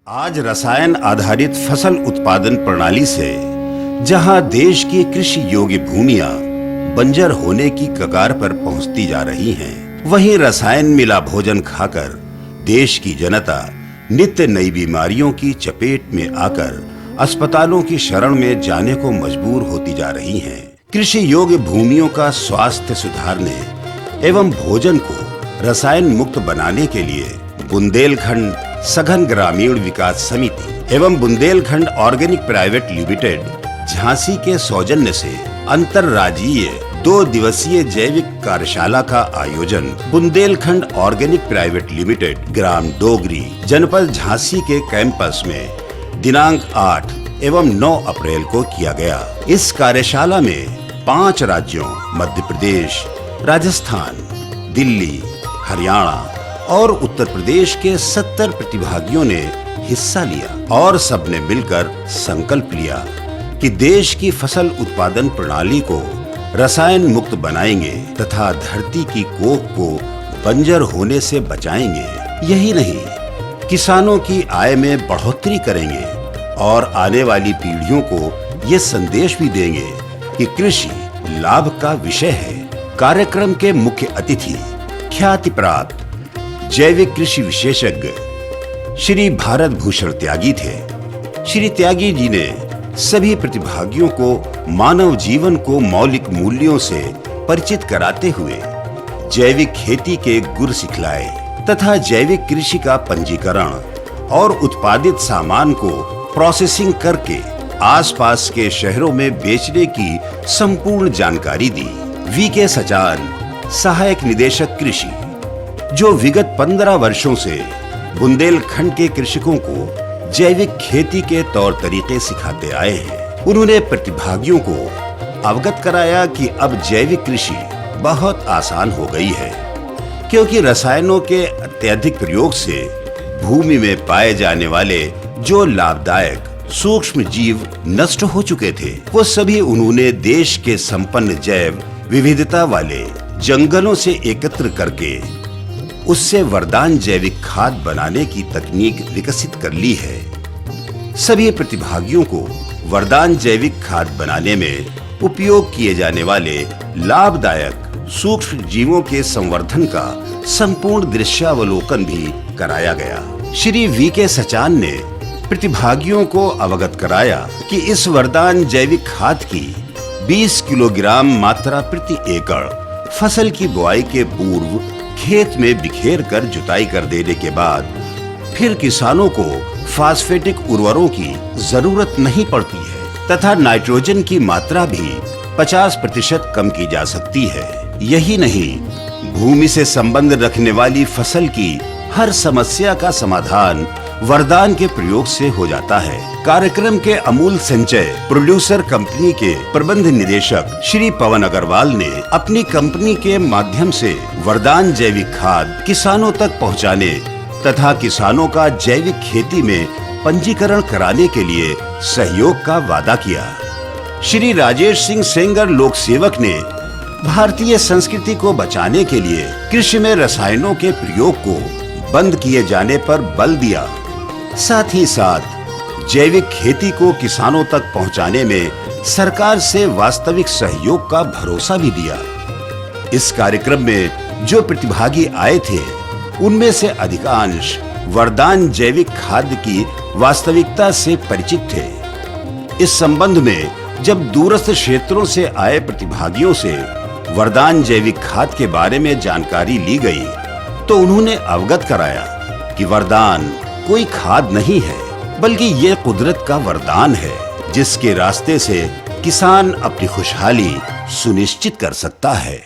आज रसायन आधारित फसल उत्पादन प्रणाली से जहां देश की कृषि योग्य भूमियां बंजर होने की कगार पर पहुंचती जा रही हैं, वहीं रसायन मिला भोजन खाकर देश की जनता नित्य नई बीमारियों की चपेट में आकर अस्पतालों की शरण में जाने को मजबूर होती जा रही हैं। कृषि योग्य भूमियों का स्वास्थ्य सुधारने एवं भोजन को रसायन मुक्त बनाने के लिए बुंदेलखंड सघन ग्रामीण विकास समिति एवं Bundelkhand organic private limited Jhansi के सौजन्य से अंतर्राज्यीय 2 दिवसीय जैविक कार्यशाला का आयोजन बुंदेलखंड ऑर्गेनिक प्राइवेट लिमिटेड ग्राम डोगरी जनपद झांसी के कैंपस में दिनांक 8 एवं 9 अप्रैल को किया गया। इस कार्यशाला में 5 राज्यों मध्य प्रदेश, राजस्थान, दिल्ली, हरियाणा और उत्तर प्रदेश के 70 प्रतिभागियों ने हिस्सा लिया और सबने मिलकर संकल्प लिया कि देश की फसल उत्पादन प्रणाली को रसायन मुक्त बनाएंगे तथा धरती की कोख को बंजर होने से बचाएंगे। यही नहीं, किसानों की आय में बढ़ोतरी करेंगे और आने वाली पीढ़ियों को ये संदेश भी देंगे कि कृषि लाभ का विषय है। कार्यक्रम के मुख्य अतिथि ख्याति प्राप्त जैविक कृषि विशेषज्ञ श्री भारत भूषण त्यागी थे। श्री त्यागी जी ने सभी प्रतिभागियों को मानव जीवन को मौलिक मूल्यों से परिचित कराते हुए जैविक खेती के गुर सिखलाए तथा जैविक कृषि का पंजीकरण और उत्पादित सामान को प्रोसेसिंग करके आसपास के शहरों में बेचने की संपूर्ण जानकारी दी। वीके सचान सहायक निदेशक कृषि, जो विगत 15 वर्षों से बुंदेलखंड के कृषकों को जैविक खेती के तौर तरीके सिखाते आए हैं, उन्होंने प्रतिभागियों को अवगत कराया कि अब जैविक कृषि बहुत आसान हो गई है, क्योंकि रसायनों के अत्यधिक प्रयोग से भूमि में पाए जाने वाले जो लाभदायक सूक्ष्म जीव नष्ट हो चुके थे, वो सभी उन्होंने देश के संपन्न जैव विविधता वाले जंगलों से एकत्र करके उससे वरदान जैविक खाद बनाने की तकनीक विकसित कर ली है। सभी प्रतिभागियों को वरदान जैविक खाद बनाने में उपयोग किए जाने वाले लाभदायक सूक्ष्म जीवों के संवर्धन का संपूर्ण दृश्यावलोकन भी कराया गया। श्री वीके सचान ने प्रतिभागियों को अवगत कराया कि इस वरदान जैविक खाद की 20 किलोग्राम मात्रा प्रति एकड़ फसल की बुआई के पूर्व खेत में बिखेर कर जुताई कर देने के बाद फिर किसानों को फास्फेटिक उर्वरकों की जरूरत नहीं पड़ती है तथा नाइट्रोजन की मात्रा भी 50% कम की जा सकती है। यही नहीं, भूमि से संबंध रखने वाली फसल की हर समस्या का समाधान वरदान के प्रयोग से हो जाता है। कार्यक्रम के अमूल संचय प्रोड्यूसर कंपनी के प्रबंध निदेशक श्री पवन अग्रवाल ने अपनी कंपनी के माध्यम से वरदान जैविक खाद किसानों तक पहुंचाने तथा किसानों का जैविक खेती में पंजीकरण कराने के लिए सहयोग का वादा किया। श्री राजेश सिंह सेंगर लोक सेवक ने भारतीय संस्कृति को बचाने के लिए कृषि में रसायनों के प्रयोग को बंद किए जाने पर बल दिया। साथ ही साथ जैविक खेती को किसानों तक पहुंचाने में सरकार से वास्तविक सहयोग का भरोसा भी दिया। इस कार्यक्रम में जो प्रतिभागी आए थे, उनमें से अधिकांश वरदान जैविक खाद की वास्तविकता से परिचित थे। इस संबंध में जब दूरस्थ क्षेत्रों से आए प्रतिभागियों से वरदान जैविक खाद के बारे में जानकारी ली गई, तो उन्होंने अवगत कराया कि वरदान कोई खाद नहीं है, बल्कि ये कुदरत का वरदान है, जिसके रास्ते से किसान अपनी खुशहाली सुनिश्चित कर सकता है।